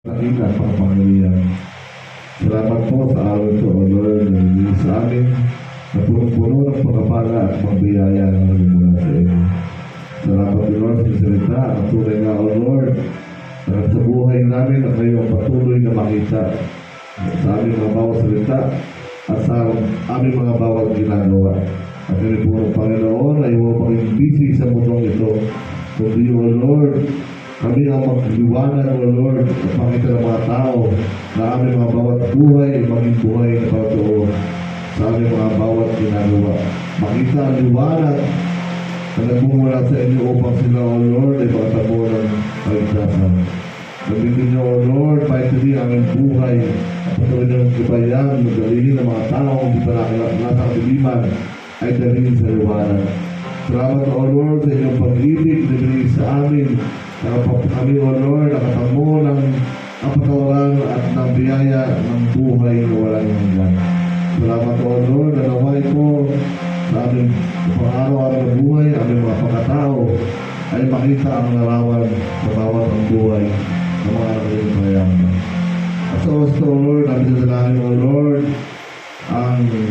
Nakita ang pangpangilihan. Salamat po sa araw ito, O Lord, na nililin sa amin na punong-puno ng pagkapala at pagbiyaya ng mula sa inyo. Salamat, O Lord, sa salita at tunay nga, O Lord, na sa buhay namin na kayo ang patuloy na makita sa aming mga bawat salita at sa aming mga bawat ginagawa. At kami po ng Panginoon ay huwag pag-ibisi sa mundong ito. Kundi, O Lord, kami ang magliwanag, O Lord, at makita ng mga tao na aming mga bawat buhay maging buhay na patuo sa aming mga bawat ginagawa. Makita ang liwanag na nagmumula sa inyo upang sila, O Lord, ay makatamo ng kaligtasan. Gamitin niyo, O Lord, paitili ang aming buhay at patuloy ng kabayan, magdalhin ng mga tao hindi pa nasa kadiliman ay dalhin sa liwanag. Salamat, O Lord, sa inyong pag-ibig na binigay sa amin. Kami, O Lord, nakatamo ng kapatawaran at ng biyaya ng buhay na walang hanggan. Salamat, O Lord, na naway ko sa aming pang-araw-araw na buhay, aming mga pagkatao ay makita ang larawan sa bawat ang buhay ng mga anak ng Panginoon. At sa oras ito, O Lord, namin sa langit, O Lord, ang